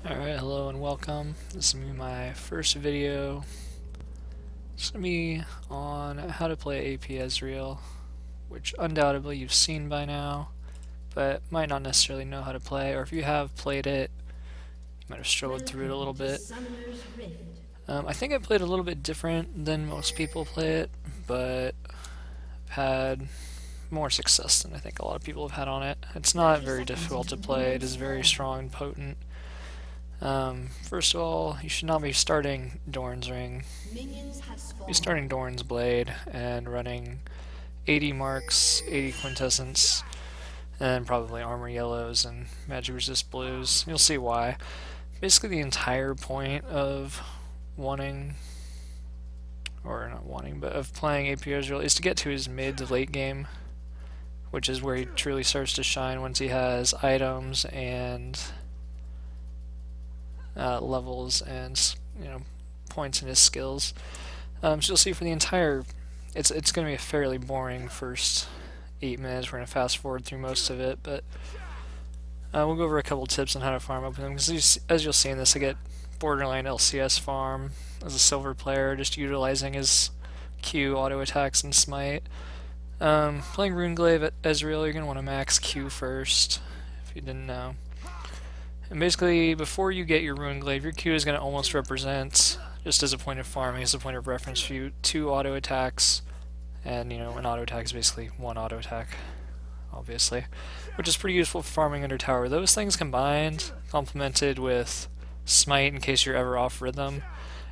Alright, hello and welcome. This is going to be my first video. It's going to be on how to play AP Ezreal, which undoubtedly you've seen by now, but might not necessarily know how to play, or if you have played it, you might have struggled through it a little bit. I think I played a little bit different than most people play it, but I've had more success than I think a lot of people have had on it. It's not very difficult to play, it is very strong and potent. First of all, you should not be starting Dorn's Ring. Be starting Dorn's Blade and running 80 marks, 80 quintessence, and probably armor yellows and magic resist blues. You'll see why. Basically the entire point of wanting, or not wanting, but of playing AP Ezreal is to get to his mid to late game, which is where he truly starts to shine once he has items and levels and points in his skills. So you'll see for the entire, it's going to be a fairly boring first 8 minutes. We're going to fast forward through most of it, but we'll go over a couple tips on how to farm up with him. Because as you'll see in this, I get borderline LCS farm as a silver player, just utilizing his Q, auto attacks, and smite. Playing Runeglaive at Ezreal, you're going to want to max Q first, if you didn't know. And basically, before you get your Runeglaive, your Q is going to almost represent, just as a point of farming, as a point of reference for you, 2 auto attacks, and an auto attack is basically 1 auto attack, obviously, which is pretty useful for farming under tower. Those things combined, complemented with smite in case you're ever off rhythm,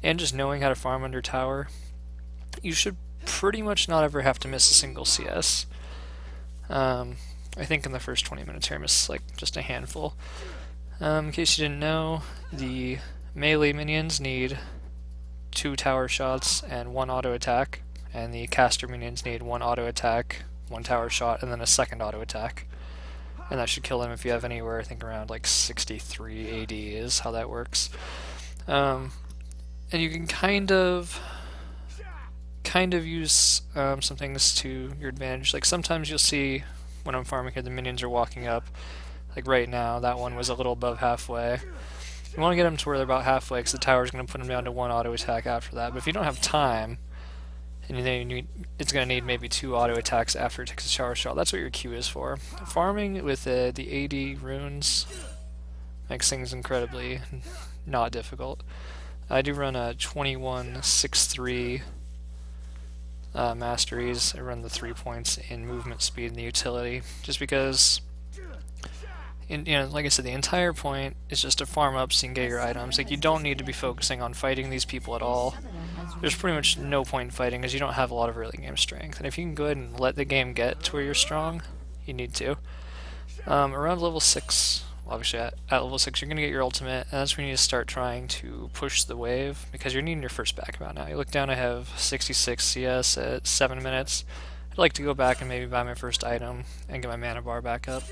and just knowing how to farm under tower, you should pretty much not ever have to miss a single CS. I think in the first 20 minutes here I missed like just a handful. In case you didn't know, the melee minions need 2 tower shots and 1 auto attack, and the caster minions need 1 auto attack, 1 tower shot, and then a second auto attack. And that should kill them if you have anywhere, I think around like 63 AD is how that works. And you can kind of use some things to your advantage. Like sometimes you'll see when I'm farming here the minions are walking up. Like right now, that one was a little above halfway. You want to get them to where they're about halfway, because the tower's going to put them down to 1 auto attack after that. But if you don't have time, and it's going to need maybe 2 auto attacks after it takes a shower shot, that's what your Q is for. Farming with the 80 runes makes things incredibly not difficult. I do run a 21-6-3 masteries. I run the 3 points in movement speed and the utility, just because like I said, the entire point is just to farm up so you can get your items. Like, you don't need to be focusing on fighting these people at all. There's pretty much no point in fighting because you don't have a lot of early game strength. And if you can go ahead and let the game get to where you're strong, you need to. Around level 6, well, obviously at level 6, you're going to get your ultimate, and that's when you need to start trying to push the wave, because you're needing your first backup now. You look down, I have 66 CS at 7 minutes. I'd like to go back and maybe buy my first item and get my mana bar back up.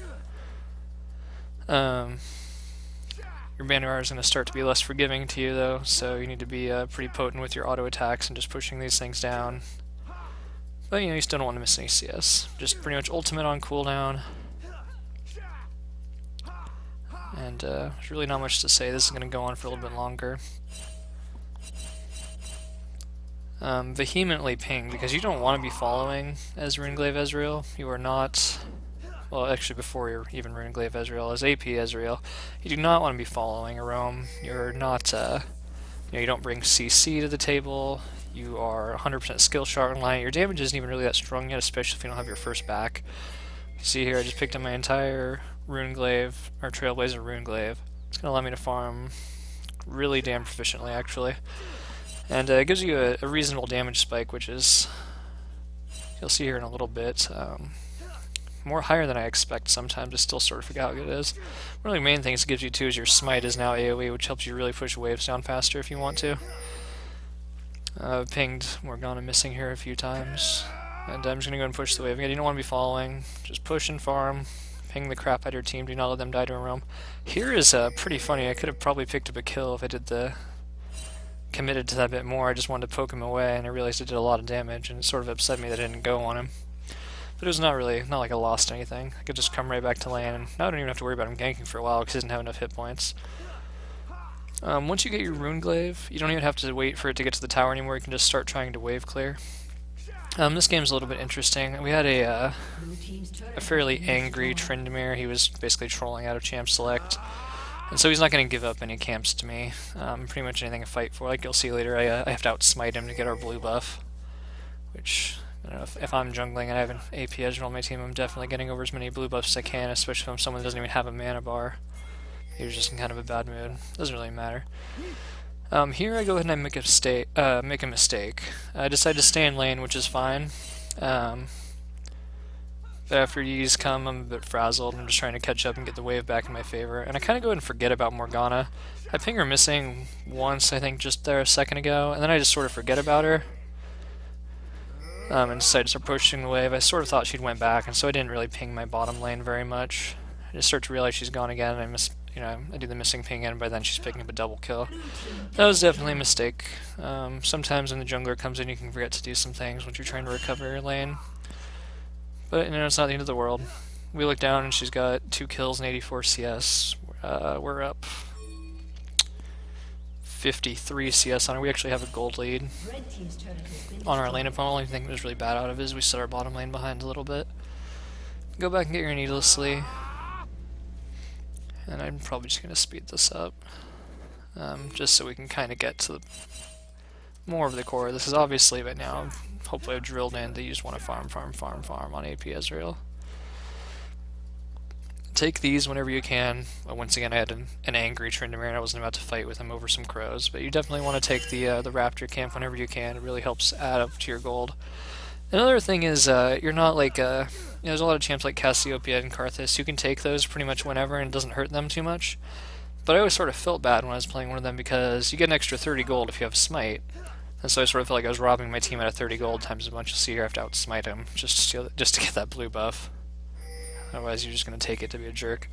Your mana bar is going to start to be less forgiving to you though, so you need to be pretty potent with your auto attacks and just pushing these things down. But you still don't want to miss any CS. Just pretty much ultimate on cooldown. And there's really not much to say. This is going to go on for a little bit longer. Vehemently ping, because you don't want to be following as Runeglaive Ezreal. You are not... Well, actually, before you're even Runeglaive Ezreal, as AP Ezreal, you do not want to be following a roam. You're not, you don't bring CC to the table. You are 100% skill shot online. Your damage isn't even really that strong yet, especially if you don't have your first back. You see here, I just picked up my entire Runeglaive, or Trailblazer Runeglaive. It's going to allow me to farm really damn proficiently, actually. And it gives you a reasonable damage spike, which is, you'll see here in a little bit, more higher than I expect sometimes. I still sort of forget how good it is. One of the main things it gives you too is your smite is now AoE, which helps you really push waves down faster if you want to. I've pinged Morgana missing here a few times, and I'm just going to go and push the wave again. You don't want to be following, just push and farm, ping the crap out of your team, do not let them die to a roam. Here is pretty funny. I could have probably picked up a kill if I did committed to that a bit more. I just wanted to poke him away, and I realized it did a lot of damage, and it sort of upset me that I didn't go on him. But it was not like I lost anything. I could just come right back to lane, and now I don't even have to worry about him ganking for a while because he doesn't have enough hit points. Once you get your Runeglaive, you don't even have to wait for it to get to the tower anymore. You can just start trying to wave clear. This game's a little bit interesting. We had a fairly angry Tryndamere. He was basically trolling out of Champ Select. And so he's not going to give up any camps to me. Pretty much anything I fight for. Like you'll see later, I have to outsmite him to get our blue buff. Which, I don't know, if I'm jungling and I have an AP Ezreal on my team, I'm definitely getting over as many blue buffs as I can, especially if I'm someone that doesn't even have a mana bar. He was just in kind of a bad mood. Doesn't really matter. Here I go ahead and I make a mistake. I decide to stay in lane, which is fine. But after Ye's come, I'm a bit frazzled. I'm just trying to catch up and get the wave back in my favor. And I kind of go ahead and forget about Morgana. I ping her missing once, I think, just there a second ago, and then I just sort of forget about her. And decided to start pushing the wave. I sort of thought she'd went back, and so I didn't really ping my bottom lane very much. I just start to realize she's gone again, and I do the missing ping, and by then she's picking up a double kill. That was definitely a mistake. Sometimes when the jungler comes in, you can forget to do some things once you're trying to recover your lane. But, it's not the end of the world. We look down and she's got 2 kills and 84 CS. We're up 53 CS on her. We actually have a gold lead on our lane opponent. The only thing that was really bad out of it is we set our bottom lane behind a little bit. Go back and get your needlessly. And I'm probably just going to speed this up. Just so we can kind of get to more of the core. This is obviously right now, hopefully I've drilled in that you just want to farm on AP Ezreal. Take these whenever you can. Once again, I had an angry Tryndamere and I wasn't about to fight with him over some crows, but you definitely want to take the Raptor camp whenever you can. It really helps add up to your gold. Another thing is, you're not like, there's a lot of champs like Cassiopeia and Karthus who can take those pretty much whenever and it doesn't hurt them too much. But I always sort of felt bad when I was playing one of them because you get an extra 30 gold if you have Smite. And so I sort of felt like I was robbing my team out of 30 gold times a bunch. You'll see here I have to outsmite him just to get that blue buff. Otherwise you're just going to take it to be a jerk.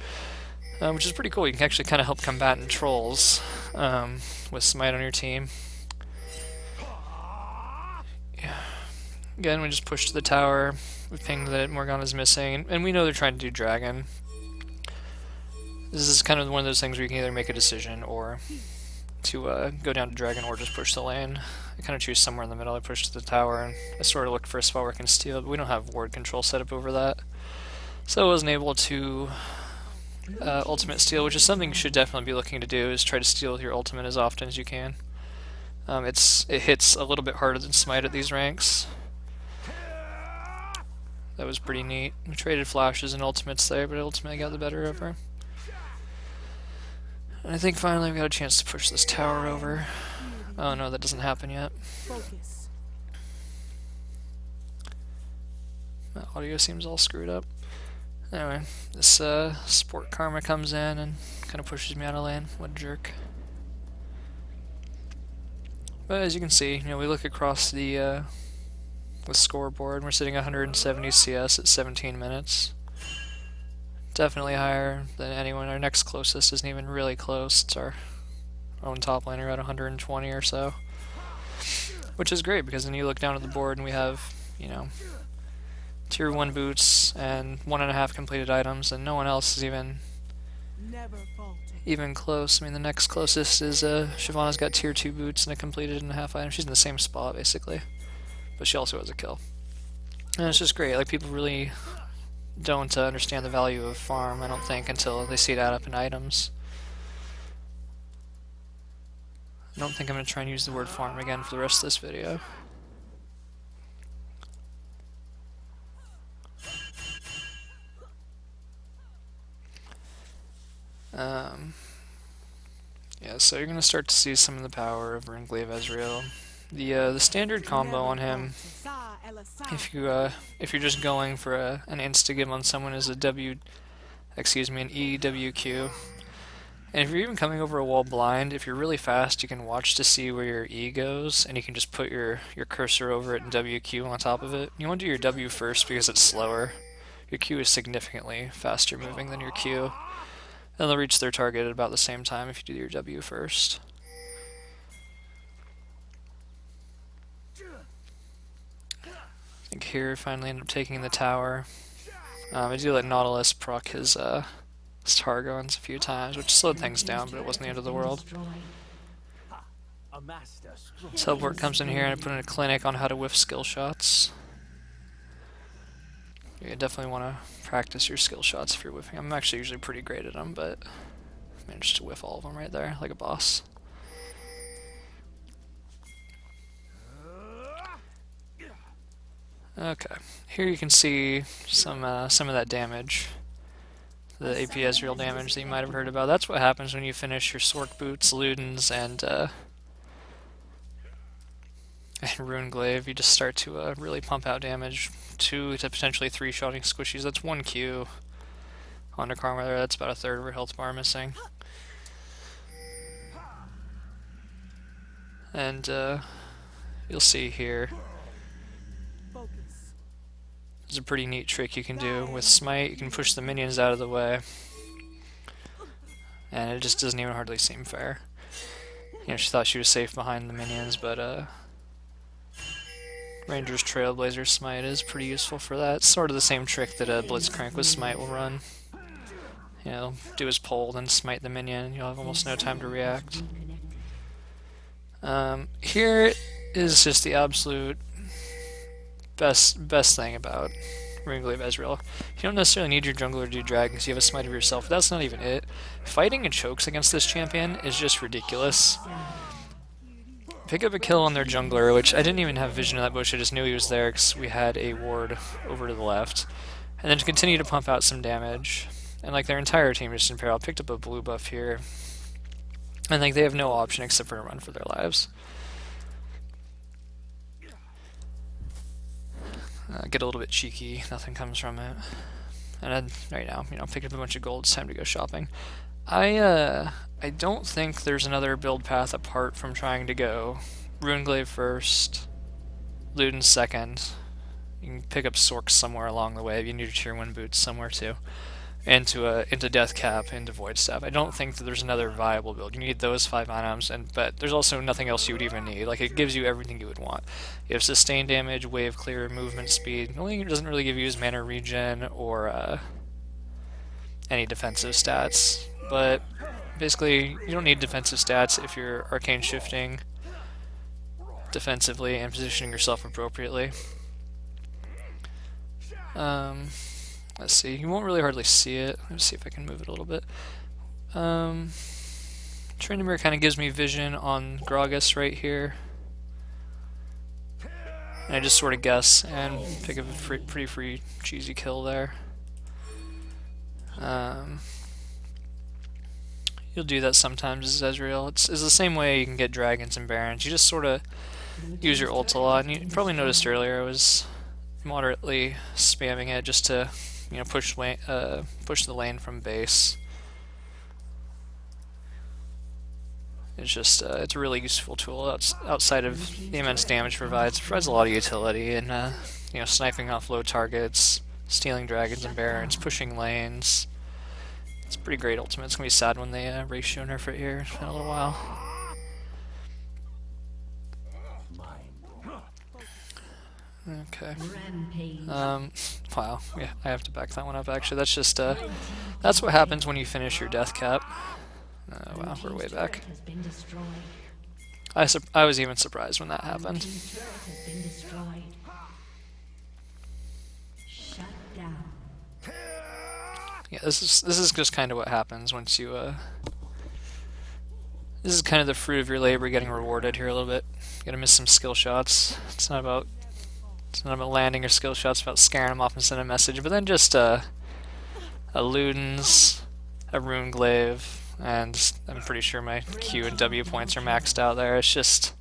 Which is pretty cool. You can actually kind of help combatant trolls with Smite on your team. Yeah. Again, we just push to the tower. We pinged that Morgana's missing. And we know they're trying to do Dragon. This is kind of one of those things where you can either make a decision or to go down to Dragon or just push the lane. I kind of choose somewhere in the middle. I push to the tower and I sort of look for a spot where I can steal, but we don't have ward control set up over that. So I wasn't able to ultimate steal, which is something you should definitely be looking to do, is try to steal with your ultimate as often as you can. It hits a little bit harder than Smite at these ranks. That was pretty neat. We traded flashes and ultimates there, but ultimately got the better of her. And I think finally we got a chance to push this tower over. Oh no, that doesn't happen yet. My audio seems all screwed up. Anyway, this Sport Karma comes in and kind of pushes me out of lane. What a jerk. But as you can see, we look across the scoreboard and we're sitting at 170 CS at 17 minutes. Definitely higher than anyone. Our next closest isn't even really close. It's our own top laner at 120 or so. Which is great because then you look down at the board and we have, tier 1 boots and 1.5 completed items, and no one else is even close. I mean, the next closest is Shyvana's got tier 2 boots and a completed and a half item. She's in the same spot basically, but she also has a kill. And it's just great. Like, people really don't understand the value of farm, I don't think, until they see it add up in items. I don't think I'm going to try and use the word farm again for the rest of this video. Yeah, so you're going to start to see some of the power of Runeglaive Ezreal. The standard combo on him, if you're just going for an insta-give on someone, is an EWQ. And if you're even coming over a wall blind, if you're really fast, you can watch to see where your E goes, and you can just put your cursor over it and WQ on top of it. You want to do your W first because it's slower. Your Q is significantly faster moving than your Q. And they'll reach their target at about the same time if you do your W first. I think here finally end up taking the tower. I do let Nautilus proc his Targon's a few times, which slowed things down, but it wasn't the end of the world. Teleport comes in here and I put in a clinic on how to whiff skill shots. You definitely want to practice your skill shots if you're whiffing. I'm actually usually pretty great at them, but I managed to whiff all of them right there, like a boss. Okay, here you can see some of that damage. The AP Ezreal damage that you might have heard about. That's what happens when you finish your Sork Boots, Ludens, and Runeglaive. You just start to really pump out damage. 2 to potentially 3 shotting squishies. That's 1 Q on the Karma there. That's about a third of her health bar missing. And you'll see here. There's a pretty neat trick you can do with Smite. You can push the minions out of the way. And it just doesn't even hardly seem fair. You know, she thought she was safe behind the minions, but Ranger's Trailblazer Smite is pretty useful for that. It's sort of the same trick that Blitzcrank with Smite will run. You know, do his pull, then smite the minion. You'll have almost no time to react. Here is just the absolute best thing about Runeglaive Ezreal. You don't necessarily need your jungler to do dragons, you have a smite of yourself, but that's not even it. Fighting in chokes against this champion is just ridiculous. Pick up a kill on their jungler, which I didn't even have vision of that bush, I just knew he was there because we had a ward over to the left. And then to continue to pump out some damage. And like their entire team just in peril. Picked up a blue buff here. And like they have no option except for to run for their lives. Get a little bit cheeky, nothing comes from it. And then, right now, you know, pick up a bunch of gold, it's time to go shopping. I don't think there's another build path apart from trying to go Runeglaive first, Luden second. You can pick up Sorks somewhere along the way if you need your tier 1 boots somewhere too. Into Death Cap, into Void Staff. I don't think that there's another viable build. You need those 5 items, but there's also nothing else you would even need. Like, it gives you everything you would want. You have sustain damage, wave clear, movement speed. The only thing it doesn't really give you is mana regen or any defensive stats. But basically, you don't need defensive stats if you're arcane shifting defensively and positioning yourself appropriately. Let's see, you won't really hardly see it. Let's see if I can move it a little bit. Tryndamere kind of gives me vision on Gragas right here. And I just sort of guess and pick up a pretty free cheesy kill there. You'll do that sometimes as Ezreal. It's the same way you can get dragons and barons. You just sort of use your ult a lot. And you probably noticed earlier I was moderately spamming it just to, you know, push the lane from base. It's just it's a really useful tool outside of the immense damage it provides. It provides a lot of utility in you know, sniping off low targets, stealing dragons and barons, pushing lanes. It's a pretty great ultimate. It's gonna be sad when they ratio nerf it here in a little while. Okay. Wow. Yeah, I have to back that one up. Actually, that's just that's what happens when you finish your death cap. Wow, we're way back. I was even surprised when that happened. Yeah, this is just kind of what happens once you this is kind of the fruit of your labor getting rewarded here a little bit. You gotta miss some skill shots. It's not about landing your skill shots, it's about scaring them off and sending a message. But then just a Ludens, a Runeglaive, and I'm pretty sure my Q and W points are maxed out there. It's just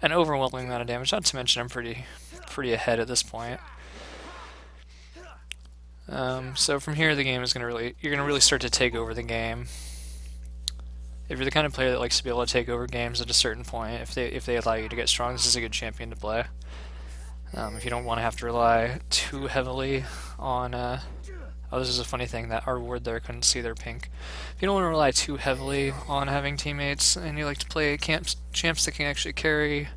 an overwhelming amount of damage. Not to mention I'm pretty ahead at this point. So from here the game is you're gonna really start to take over the game. If you're the kind of player that likes to be able to take over games at a certain point, if they allow you to get strong, this is a good champion to play. If you don't want to have to rely too heavily on oh, this is a funny thing that our ward there couldn't see their pink. If you don't want to rely too heavily on having teammates and you like to play champs that can actually carry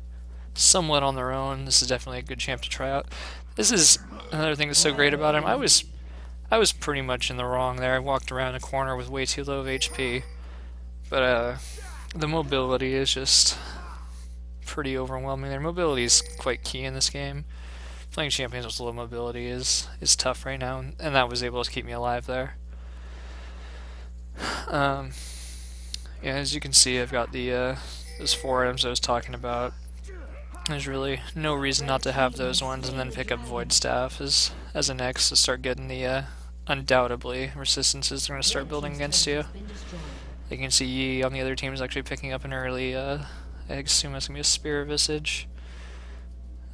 somewhat on their own, this is definitely a good champ to try out. This is another thing that's so great about him. I I was pretty much in the wrong there. I walked around a corner with way too low of HP. But the mobility is just pretty overwhelming. Their mobility is quite key in this game. Playing champions with low mobility is tough right now, and that was able to keep me alive there. Yeah, as you can see, I've got the those 4 items I was talking about. There's really no reason not to have those ones, and then pick up Void Staff as a next to start getting the undoubtedly resistances they're going to start building against you. You can see Yi on the other team is actually picking up an early, I assume it's going to be a Spear Visage.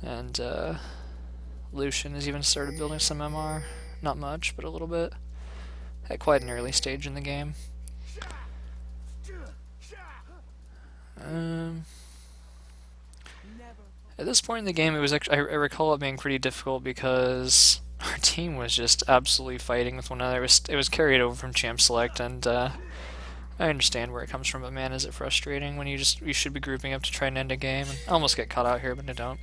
And Lucian has even started building some MR. Not much, but a little bit. At quite an early stage in the game. At this point in the game, it was actually, I recall it being pretty difficult because our team was just absolutely fighting with one another. It was carried over from Champ Select, and I understand where it comes from, but man, is it frustrating when you should be grouping up to try and end a game. And I almost get caught out here, but I don't.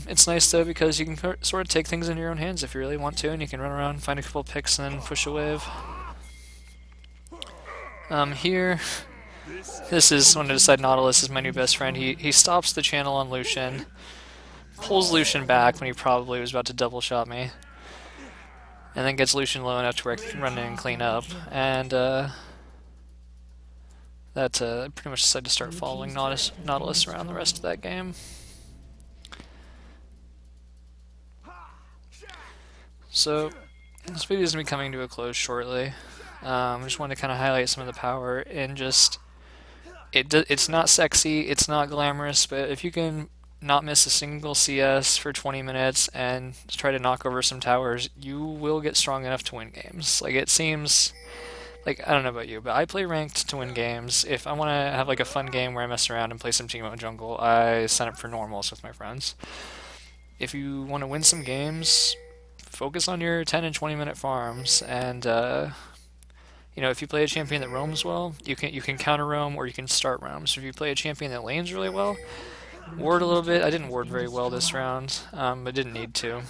It's nice though because you can sort of take things in your own hands if you really want to, and you can run around, find a couple picks, and then push a wave. Here, this is when I decide Nautilus is my new best friend. He stops the channel on Lucian, pulls Lucian back when he probably was about to double shot me, and then gets Lucian low enough to where I can run in and clean up, and that pretty much decided to start following Nautilus around the rest of that game. So, this video is going to be coming to a close shortly. I just wanted to kind of highlight some of the power, and just, it's not sexy, it's not glamorous, but if you can not miss a single CS for 20 minutes and try to knock over some towers, you will get strong enough to win games. Like, it seems, like, I don't know about you, but I play ranked to win games. If I want to have like a fun game where I mess around and play some team mode jungle, I sign up for normals with my friends. If you want to win some games, focus on your 10 and 20 minute farms, and you know, if you play a champion that roams well, you can counter roam or you can start roam. So if you play a champion that lanes really well, ward a little bit. I didn't ward very well this round, but didn't need to.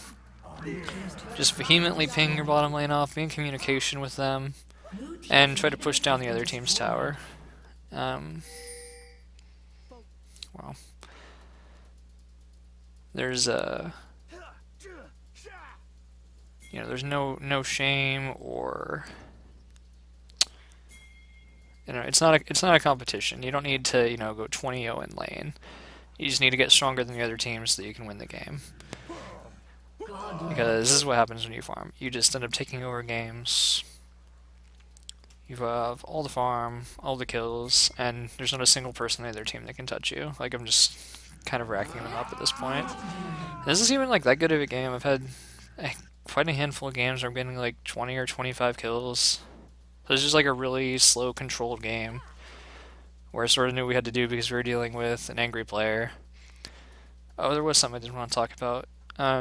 Just vehemently ping your bottom lane off, be in communication with them, and try to push down the other team's tower. Well, there's you know, there's no shame, or you know, it's not a competition. You don't need to, you know, go 20-0 in lane. You just need to get stronger than the other team so that you can win the game. Because this is what happens when you farm. You just end up taking over games. You have all the farm, all the kills, and there's not a single person on the other team that can touch you. Like, I'm just kind of racking them up at this point. This isn't even like that good of a game. I've had quite a handful of games where I'm getting like 20 or 25 kills. So it's just like a really slow, controlled game where I sort of knew what we had to do because we were dealing with an angry player. Oh, there was something I didn't want to talk about.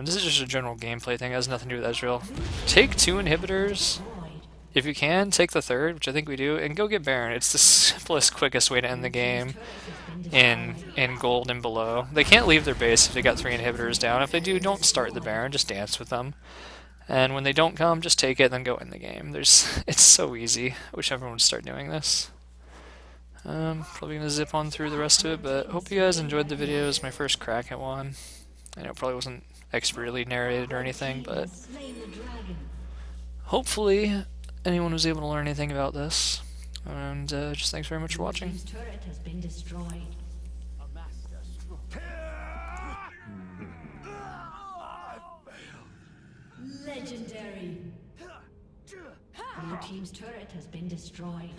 This is just a general gameplay thing. It has nothing to do with Ezreal. Take 2 inhibitors. If you can, take the 3rd, which I think we do, and go get Baron. It's the simplest, quickest way to end the game in gold and below. They can't leave their base if they got 3 inhibitors down. If they do, don't start the Baron, just dance with them. And when they don't come, just take it and then go in the game. It's so easy. I wish everyone would start doing this. Probably going to zip on through the rest of it, but hope you guys enjoyed the video. It was my first crack at one. I know it probably wasn't expertly narrated or anything, but hopefully anyone was able to learn anything about this. And just thanks very much for watching. Legendary. Blue team's turret has been destroyed.